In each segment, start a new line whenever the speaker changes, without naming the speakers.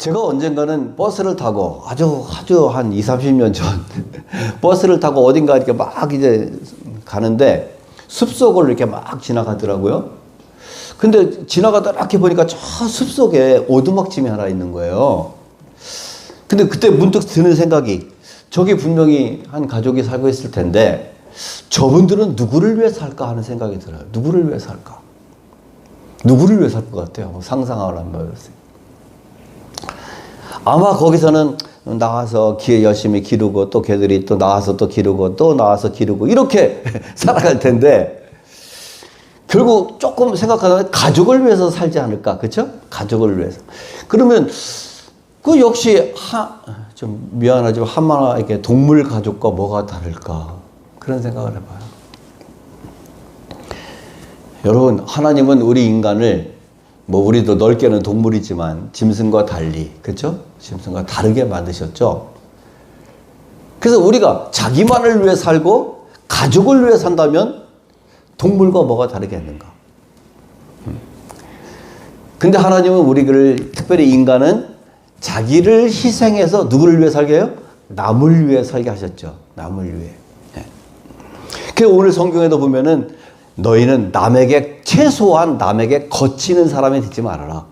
제가 언젠가는 버스를 타고 아주 한 20, 30년 전 버스를 타고 어딘가 이렇게 막 이제 가는데 숲속을 이렇게 막 지나가더라고요. 근데 지나가다 이렇게 보니까 저 숲속에 오두막집이 하나 있는 거예요. 근데 그때 문득 드는 생각이, 저기 분명히 한 가족이 살고 있을 텐데 저분들은 누구를 위해 살까 하는 생각이 들어요. 누구를 위해 살까? 누구를 위해 살 것 같아요? 상상을 한번 해보세요. 아마 거기서는 나와서 열심히 기르고 또 걔들이 또 나와서 또 기르고 또 나와서 기르고 이렇게 살아갈 텐데, 결국 조금 생각하면 가족을 위해서 살지 않을까, 그렇죠? 가족을 위해서. 그러면 그 역시 좀 미안하지만 하나의 동물 가족과 뭐가 다를까, 그런 생각을 해봐요. 여러분, 하나님은 우리 인간을 우리도 넓게는 동물이지만 짐승과 달리, 그렇죠? 짐승과 다르게 만드셨죠. 그래서 우리가 자기만을 위해 살고 가족을 위해 산다면 동물과 뭐가 다르겠는가? 근데 하나님은 우리를, 특별히 인간은 자기를 희생해서 누구를 위해 살게 해요? 남을 위해 살게 하셨죠. 남을 위해. 그래서 오늘 성경에도 보면은 너희는 최소한 남에게 거치는 사람이 되지 말아라.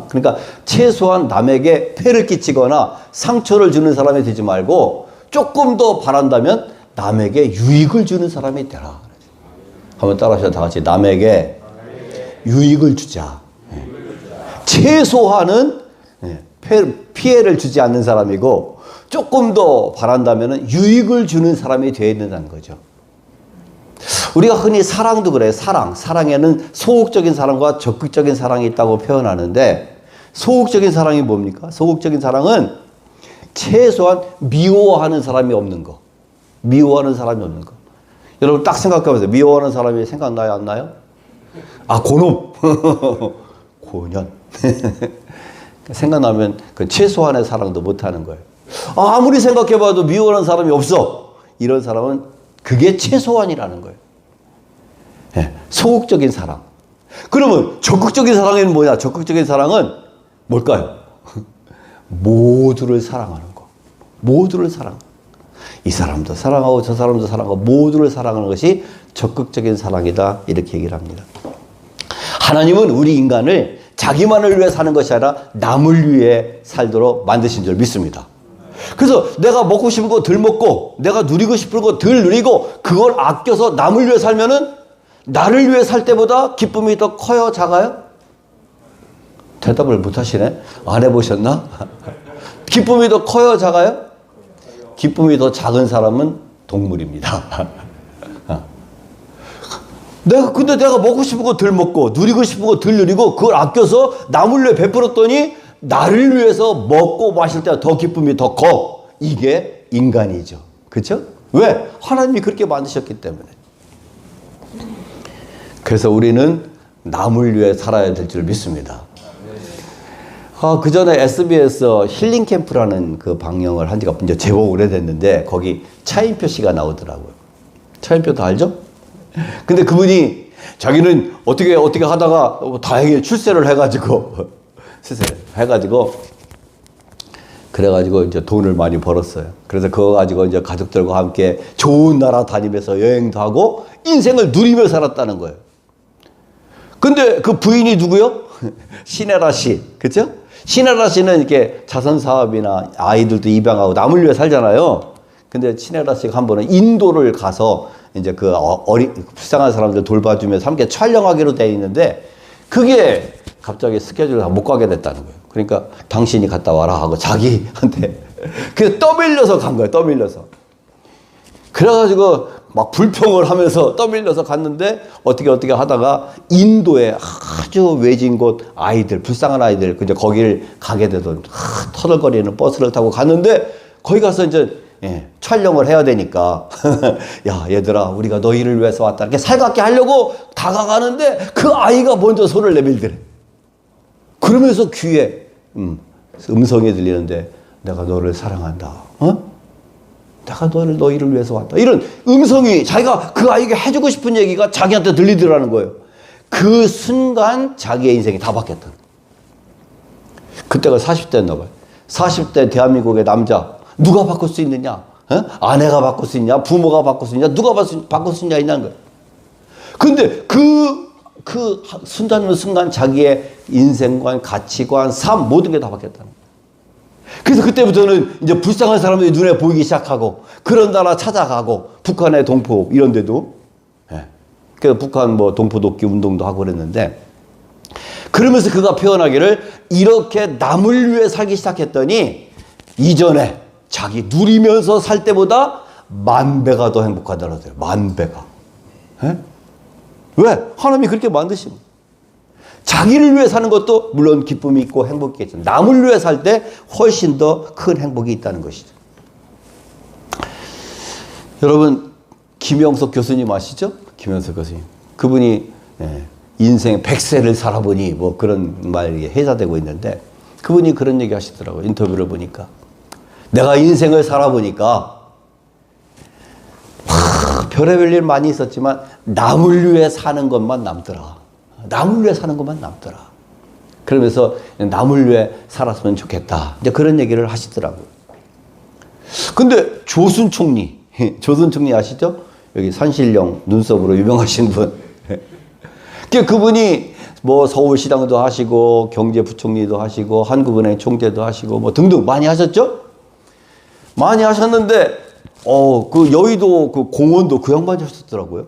그러니까 최소한 남에게 폐를 끼치거나 상처를 주는 사람이 되지 말고 조금 더 바란다면 남에게 유익을 주는 사람이 되라. 한번 따라하셔, 다 같이. 남에게 유익을 주자. 최소한은 피해를 주지 않는 사람이고 조금 더 바란다면 유익을 주는 사람이 되어야 된다는 거죠. 우리가 흔히 사랑도 그래요. 사랑에는 소극적인 사랑과 적극적인 사랑이 있다고 표현하는데, 소극적인 사랑이 뭡니까? 소극적인 사랑은 최소한 미워하는 사람이 없는 거. 미워하는 사람이 없는 거. 여러분 딱 생각해보세요. 미워하는 사람이 생각나요, 안 나요? 고놈. 고년. 생각나면 그 최소한의 사랑도 못하는 거예요. 아무리 생각해봐도 미워하는 사람이 없어. 이런 사람은 그게 최소한이라는 거예요. 소극적인 사랑. 그러면 적극적인 사랑은 뭐냐? 적극적인 사랑은 뭘까요? 모두를 사랑하는 거. 모두를 이 사람도 사랑하고 저 사람도 사랑하고 모두를 사랑하는 것이 적극적인 사랑이다, 이렇게 얘기를 합니다. 하나님은 우리 인간을 자기만을 위해 사는 것이 아니라 남을 위해 살도록 만드신 줄 믿습니다. 그래서 내가 먹고 싶은 거 덜 먹고 내가 누리고 싶은 거 덜 누리고 그걸 아껴서 남을 위해 살면은 나를 위해 살 때보다 기쁨이 더 커요, 작아요? 대답을 못 하시네. 안 해보셨나? 기쁨이 더 커요, 작아요? 기쁨이 더 작은 사람은 동물입니다. 근데 내가 먹고 싶은 거 덜 먹고 누리고 싶은 거 덜 누리고 그걸 아껴서 남을 위해 베풀었더니 나를 위해서 먹고 마실 때 더 기쁨이 더 커. 이게 인간이죠. 그렇죠? 왜? 하나님이 그렇게 만드셨기 때문에. 그래서 우리는 남을 위해 살아야 될 줄 믿습니다. 그 전에 SBS 힐링 캠프라는 그 방영을 한 지가 이제 제법 오래됐는데 거기 차인표 씨가 나오더라고요. 차인표 다 알죠? 근데 그분이 자기는 어떻게 하다가 다행히 출세를 해가지고 그래가지고 이제 돈을 많이 벌었어요. 그래서 그거 가지고 이제 가족들과 함께 좋은 나라 다니면서 여행도 하고 인생을 누리며 살았다는 거예요. 근데 그 부인이 누구요? 신혜라 씨. 그쵸? 신혜라 씨는 이렇게 자선사업이나 아이들도 입양하고 남을 위해 살잖아요. 근데 신혜라 씨가 한 번은 인도를 가서 이제 그 불쌍한 사람들 돌봐주면서 함께 촬영하기로 돼 있는데 그게 갑자기 스케줄을 못 가게 됐다는 거예요. 그러니까 당신이 갔다 와라 하고 자기한테 그래서 떠밀려서 간 거예요. 떠밀려서. 그래가지고 막 불평을 하면서 떠밀려서 갔는데 어떻게 하다가 인도에 아주 외진 곳 아이들, 불쌍한 아이들, 근데 거기를 가게 되던 터덜거리는 버스를 타고 갔는데 거기 가서 이제 촬영을 해야 되니까 야 얘들아 우리가 너희를 위해서 왔다 이렇게 살갑게 하려고 다가가는데 그 아이가 먼저 손을 내밀더래. 그러면서 귀에 음성이 들리는데 내가 너를 사랑한다. 내가 너희를 위해서 왔다. 이런 음성이 자기가 그 아이에게 해주고 싶은 얘기가 자기한테 들리더라는 거예요. 그 순간 자기의 인생이 다 바뀌었다. 그때가 40대였나 봐요. 40대 대한민국의 남자 누가 바꿀 수 있느냐? 아내가 바꿀 수 있냐? 부모가 바꿀 수 있냐? 누가 바꿀 수 있냐? 있는 거예요. 근데 그 순간 자기의 인생관, 가치관, 삶 모든 게 다 바뀌었다는 거예요. 그래서 그때부터는 이제 불쌍한 사람들이 눈에 보이기 시작하고 그런 나라 찾아가고 북한의 동포 이런 데도 그래서 북한 뭐 동포독기 운동도 하고 그랬는데 그러면서 그가 표현하기를 이렇게 남을 위해 살기 시작했더니 이전에 자기 누리면서 살 때보다 10,000배가 더 행복하더라고요. 10,000배가. 왜? 하나님이 그렇게 만드신 거예요. 자기를 위해 사는 것도 물론 기쁨이 있고 행복이 있겠지만 남을 위해 살 때 훨씬 더 큰 행복이 있다는 것이죠. 여러분 김영석 교수님 아시죠? 김영석 교수님. 그분이 인생 100세를 살아보니 뭐 그런 말이 회자되고 있는데 그분이 그런 얘기 하시더라고요. 인터뷰를 보니까. 내가 인생을 살아보니까 별의별 일 많이 있었지만 남을 위해 사는 것만 남더라. 남을 위해 사는 것만 남더라. 그러면서 남을 위해 살았으면 좋겠다. 이제 그런 얘기를 하시더라고요. 근데 조순 총리, 조순 총리 아시죠? 여기 산신령 눈썹으로 유명하신 분. 그분이 뭐 서울시장도 하시고 경제부총리도 하시고 한국은행 총재도 하시고 뭐 등등 많이 하셨죠? 많이 하셨는데 그 여의도 그 공원도 그 양반이 하셨더라고요.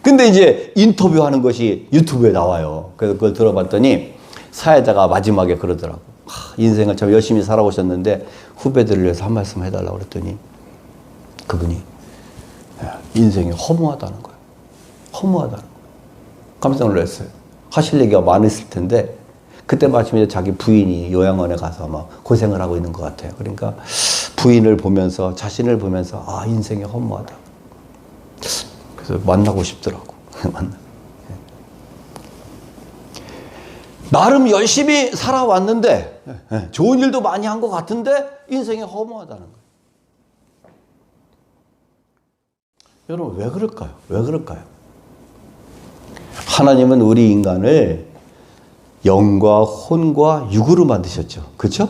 근데 이제 인터뷰하는 것이 유튜브에 나와요. 그래서 그걸 들어봤더니 사회자가 마지막에 그러더라고. 인생을 참 열심히 살아오셨는데 후배들을 위해서 한 말씀 해달라고 그랬더니 그분이 인생이 허무하다는 거예요. 허무하다는 거예요. 깜짝 놀랐어요. 하실 얘기가 많았을 텐데 그때 마침 이제 자기 부인이 요양원에 가서 막 고생을 하고 있는 것 같아요. 그러니까 부인을 보면서 자신을 보면서 인생이 허무하다. 그래서 만나고 싶더라고. 나름 열심히 살아왔는데 좋은 일도 많이 한 것 같은데 인생이 허무하다는 거예요. 여러분 왜 그럴까요? 왜 그럴까요? 하나님은 우리 인간을 영과 혼과 육으로 만드셨죠. 그렇죠?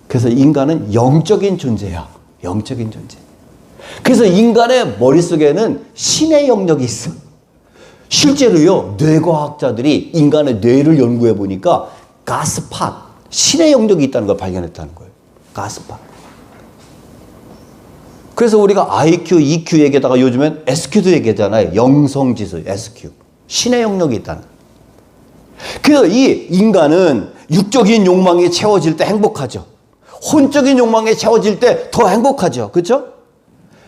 그래서 인간은 영적인 존재야. 영적인 존재. 그래서 인간의 머릿속에는 신의 영역이 있어. 실제로요, 뇌과학자들이 인간의 뇌를 연구해 보니까 가스팟, 신의 영역이 있다는 걸 발견했다는 거예요. 가스팟. 그래서 우리가 IQ, EQ 얘기하다가 요즘엔 SQ도 얘기하잖아요. 영성지수, SQ. 신의 영역이 있다는 거예요. 그래서 이 인간은 육적인 욕망이 채워질 때 행복하죠. 혼적인 욕망이 채워질 때 더 행복하죠. 그렇죠?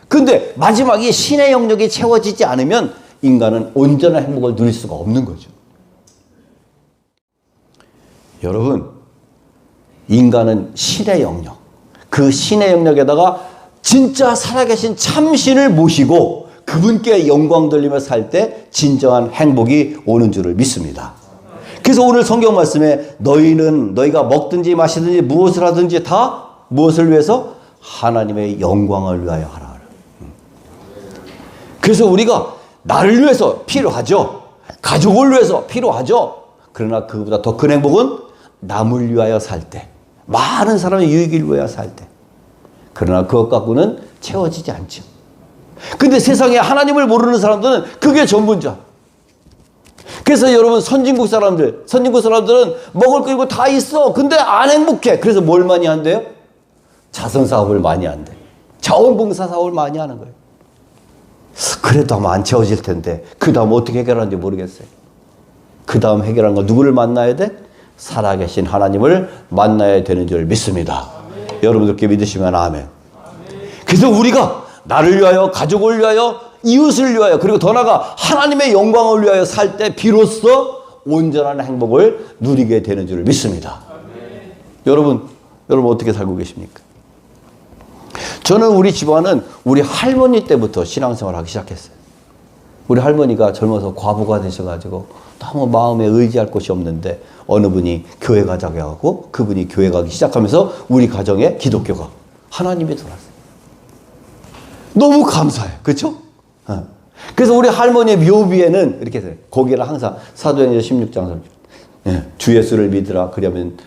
근데 마지막에 신의 영역이 채워지지 않으면 인간은 온전한 행복을 누릴 수가 없는 거죠. 여러분, 인간은 신의 영역, 그 신의 영역에다가 진짜 살아계신 참신을 모시고 그분께 영광 돌리며 살 때 진정한 행복이 오는 줄을 믿습니다. 그래서 오늘 성경 말씀에 너희가 먹든지 마시든지 무엇을 하든지 다 무엇을 위해서? 하나님의 영광을 위하여 하라. 그래서 우리가 나를 위해서 필요하죠. 가족을 위해서 필요하죠. 그러나 그보다 더 큰 행복은 남을 위하여 살 때, 많은 사람의 유익을 위하여 살 때. 그러나 그것 갖고는 채워지지 않죠. 근데 세상에 하나님을 모르는 사람들은 그게 전부자. 그래서 여러분 선진국 사람들은 먹을 거 이거 다 있어. 근데 안 행복해. 그래서 뭘 많이 한대요? 자선 사업을 많이 한대. 자원봉사 사업을 많이 하는 거예요. 그래도 아마 안 채워질 텐데 그 다음 어떻게 해결하는지 모르겠어요. 그 다음 해결하는 건 누구를 만나야 돼? 살아계신 하나님을 만나야 되는 줄 믿습니다. 아멘. 여러분들께 믿으시면 아멘. 그래서 우리가 나를 위하여, 가족을 위하여, 이웃을 위하여, 그리고 더 나아가 하나님의 영광을 위하여 살 때 비로소 온전한 행복을 누리게 되는 줄 믿습니다. 여러분 어떻게 살고 계십니까? 저는 우리 집안은 우리 할머니 때부터 신앙생활을 하기 시작했어요. 우리 할머니가 젊어서 과부가 되셔가지고 너무 마음에 의지할 곳이 없는데 어느 분이 교회 가자고 하고 그분이 교회 가기 시작하면서 우리 가정에 기독교가 하나님이 들어왔어요. 너무 감사해요. 그렇죠? 그래서 우리 할머니의 묘비에는 이렇게 돼요. 거기를 항상 사도행전 16장 주 예수를 믿으라. 그러면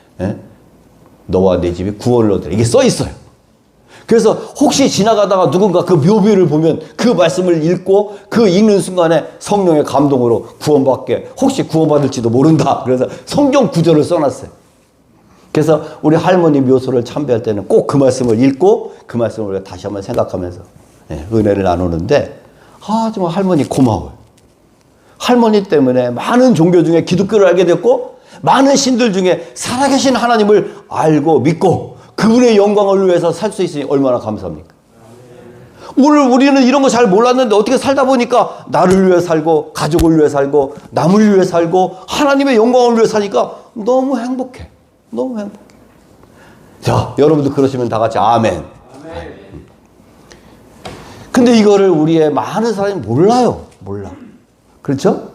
너와 내 집이 구원을 얻으라. 이게 써 있어요. 그래서 혹시 지나가다가 누군가 그 묘비를 보면 그 말씀을 읽고 그 읽는 순간에 성령의 감동으로 구원받게, 혹시 구원받을지도 모른다. 그래서 성경 구절을 써놨어요. 그래서 우리 할머니 묘소를 참배할 때는 꼭 그 말씀을 읽고 그 말씀을 우리가 다시 한번 생각하면서 은혜를 나누는데, 정말 할머니 고마워요. 할머니 때문에 많은 종교 중에 기독교를 알게 됐고, 많은 신들 중에 살아계신 하나님을 알고 믿고 그분의 영광을 위해서 살 수 있으니 얼마나 감사합니까? 오늘 우리는 이런 거 잘 몰랐는데 어떻게 살다 보니까 나를 위해 살고 가족을 위해 살고 남을 위해 살고 하나님의 영광을 위해 사니까 너무 행복해. 너무 행복해. 자, 여러분도 그러시면 다 같이 아멘. 근데 이거를 우리의 많은 사람이 몰라요. 몰라. 그렇죠?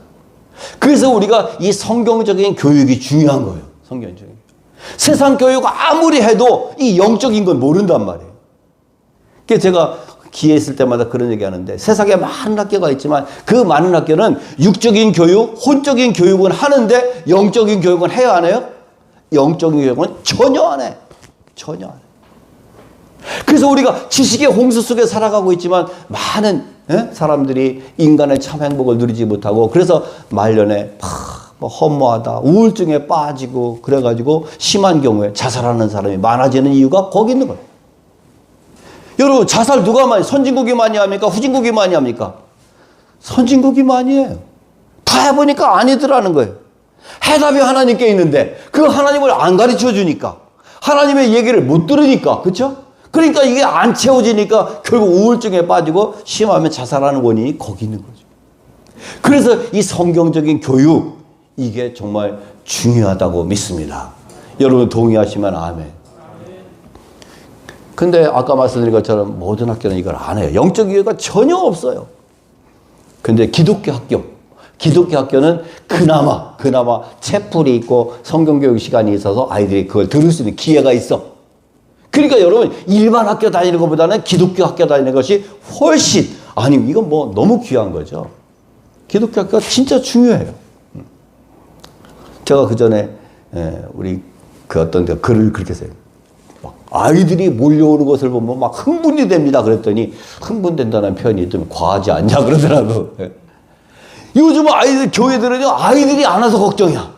그래서 우리가 이 성경적인 교육이 중요한 거예요. 성경적인. 세상 교육 아무리 해도 이 영적인 건 모른단 말이에요. 그래서 제가 기회 있을 때마다 그런 얘기 하는데, 세상에 많은 학교가 있지만 그 많은 학교는 육적인 교육, 혼적인 교육은 하는데 영적인 교육은 해야 안 해요? 영적인 교육은 전혀 안 해. 전혀 안 해. 그래서 우리가 지식의 홍수 속에 살아가고 있지만 많은 사람들이 인간의 참 행복을 누리지 못하고, 그래서 말년에 허무하다, 우울증에 빠지고 그래가지고 심한 경우에 자살하는 사람이 많아지는 이유가 거기 있는 거예요. 여러분, 자살 누가 많이, 선진국이 많이 합니까? 후진국이 많이 합니까? 선진국이 많이 해요. 다 해보니까 아니더라는 거예요. 해답이 하나님께 있는데 그 하나님을 안 가르쳐 주니까, 하나님의 얘기를 못 들으니까, 그렇죠? 그러니까 이게 안 채워지니까 결국 우울증에 빠지고 심하면 자살하는 원인이 거기 있는 거죠. 그래서 이 성경적인 교육, 이게 정말 중요하다고 믿습니다. 여러분 동의하시면 아멘. 근데 아까 말씀드린 것처럼 모든 학교는 이걸 안 해요. 영적 교육가 전혀 없어요. 근데 기독교 학교는 그나마 채플이 있고 성경교육 시간이 있어서 아이들이 그걸 들을 수 있는 기회가 있어. 그러니까 여러분, 일반 학교 다니는 것보다는 기독교 학교 다니는 것이 훨씬, 아니 이건 뭐 너무 귀한 거죠. 기독교 학교가 진짜 중요해요. 제가 그 전에 우리 그 어떤 데 글을 그렇게 써요. 아이들이 몰려오는 것을 보면 막 흥분이 됩니다. 그랬더니 흥분된다는 표현이 좀 과하지 않냐 그러더라고. 요즘 아이들, 교회들은요, 아이들이 안 와서 걱정이야.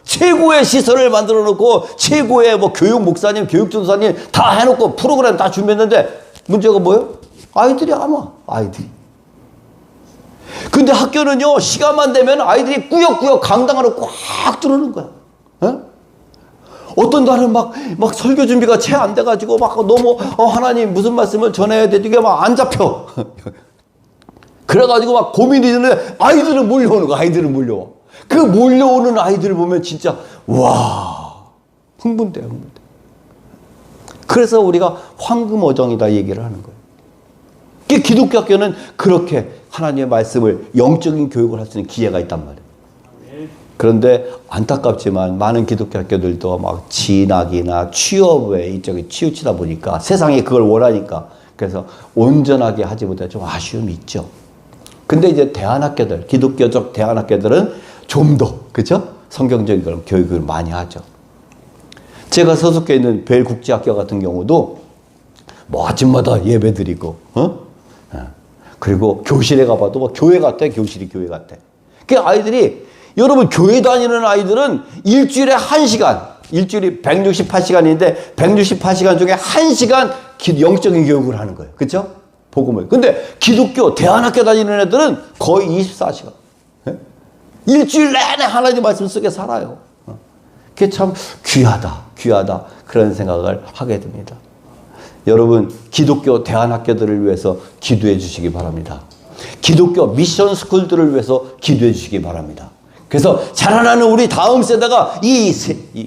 최고의 시설을 만들어 놓고 최고의 뭐 교육 목사님, 교육 전사님 다 해놓고 프로그램 다 준비했는데 문제가 뭐예요? 아이들이 안 와. 아이들이. 근데 학교는요, 시간만 되면 아이들이 꾸역꾸역 강당으로 꽉 들어오는 거야. 어떤 날은 막 설교 준비가 채 안 돼가지고 막 너무 하나님 무슨 말씀을 전해야 되지? 이게 막 안 잡혀. 그래가지고 막 고민이 드는데 아이들은 몰려오는 거야. 아이들은 몰려와. 그 몰려오는 아이들을 보면 진짜 와, 흥분돼. 그래서 우리가 황금어정이다 얘기를 하는 거예요. 기독교 학교는 그렇게 하나님의 말씀을, 영적인 교육을 할 수 있는 기회가 있단 말이에요. 그런데 안타깝지만 많은 기독교 학교들도 막 진학이나 취업에 이쪽에 치우치다 보니까 세상이 그걸 원하니까, 그래서 온전하게 하지 못해 좀 아쉬움이 있죠. 근데 이제 대안학교들, 기독교적 대안학교들은 좀 더, 그죠? 성경적인 그런 교육을 많이 하죠. 제가 소속해 있는 벨국제학교 같은 경우도 뭐 아침마다 예배 드리고, 그리고 교실에 가봐도 뭐 교회 같아. 교실이 교회 같아. 그 아이들이, 여러분 교회 다니는 아이들은 일주일에 1시간, 일주일이 168시간인데 168시간 중에 1시간 영적인 교육을 하는 거예요. 그렇죠? 복음을. 근데 기독교 대안학교 다니는 애들은 거의 24시간. 일주일 내내 하나님 말씀 속에 살아요. 그게 참 귀하다. 그런 생각을 하게 됩니다. 여러분, 기독교 대안학교들을 위해서 기도해 주시기 바랍니다. 기독교 미션 스쿨들을 위해서 기도해 주시기 바랍니다. 그래서 자라나는 우리 다음 세대가 이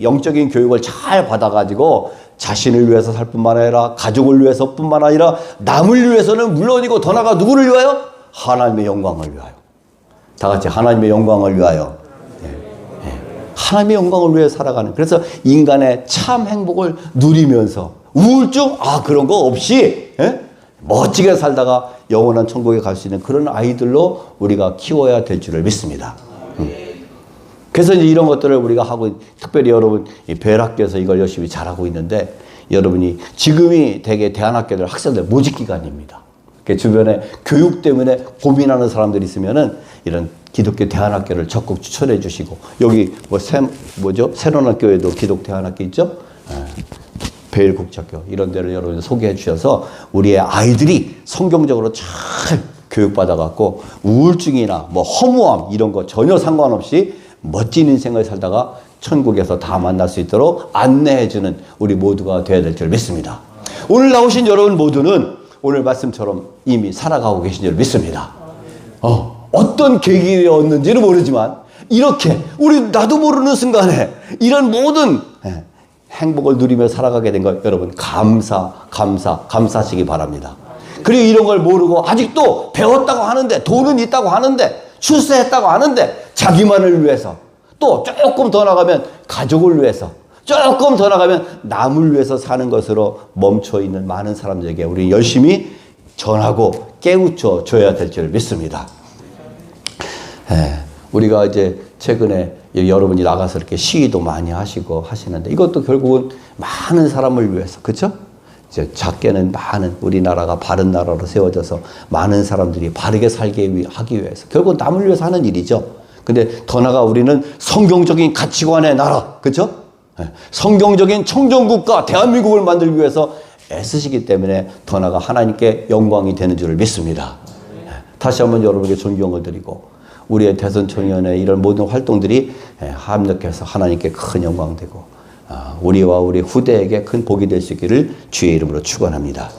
영적인 교육을 잘 받아가지고 자신을 위해서 살 뿐만 아니라 가족을 위해서 뿐만 아니라 남을 위해서는 물론이고 더 나아가 누구를 위하여? 하나님의 영광을 위하여. 다 같이 하나님의 영광을 위하여. 하나님의 영광을 위해 살아가는, 그래서 인간의 참 행복을 누리면서 우울증 그런 거 없이 멋지게 살다가 영원한 천국에 갈 수 있는 그런 아이들로 우리가 키워야 될 줄을 믿습니다. 그래서 이제 이런 것들을 우리가 하고, 특별히 여러분, 이 배열학교에서 이걸 열심히 잘하고 있는데, 여러분이 지금이 되게 대안학교들 학생들 모집 기간입니다. 주변에 교육 때문에 고민하는 사람들이 있으면은 이런 기독교 대안학교를 적극 추천해 주시고, 여기 새로운학교에도 기독 대안학교 있죠? 배일국제학교 이런 데를 여러분 소개해 주셔서 우리의 아이들이 성경적으로 잘 교육받아 갖고 우울증이나 뭐 허무함 이런 거 전혀 상관없이 멋진 인생을 살다가 천국에서 다 만날 수 있도록 안내해 주는 우리 모두가 되어야 될 줄 믿습니다. 오늘 나오신 여러분 모두는 오늘 말씀처럼 이미 살아가고 계신 줄 믿습니다. 어떤 계기였는지는 모르지만 이렇게 나도 모르는 순간에 이런 모든 행복을 누리며 살아가게 된 것 여러분 감사하시기 바랍니다. 그리고 이런 걸 모르고 아직도 배웠다고 하는데, 돈은 있다고 하는데, 출세했다고 하는데, 자기만을 위해서, 또 조금 더 나가면 가족을 위해서, 조금 더 나가면 남을 위해서 사는 것으로 멈춰 있는 많은 사람들에게 우리 열심히 전하고 깨우쳐 줘야 될 줄 믿습니다. 우리가 이제 최근에 여러분이 나가서 이렇게 시위도 많이 하시고 하시는데, 이것도 결국은 많은 사람을 위해서, 그렇죠? 이제 작게는 많은 우리나라가 바른 나라로 세워져서 많은 사람들이 바르게 살게 하기 위해서, 결국 남을 위해서 하는 일이죠. 근데 더 나아가 우리는 성경적인 가치관의 나라, 그렇죠? 성경적인 청정국가 대한민국을 만들기 위해서 애쓰시기 때문에 더 나아가 하나님께 영광이 되는 줄을 믿습니다. 다시 한번 여러분에게 존경을 드리고, 우리의 대선청년의 이런 모든 활동들이 합력해서 하나님께 큰 영광 되고 우리와 우리 후대에게 큰 복이 될 수 있기를 주의 이름으로 축원합니다.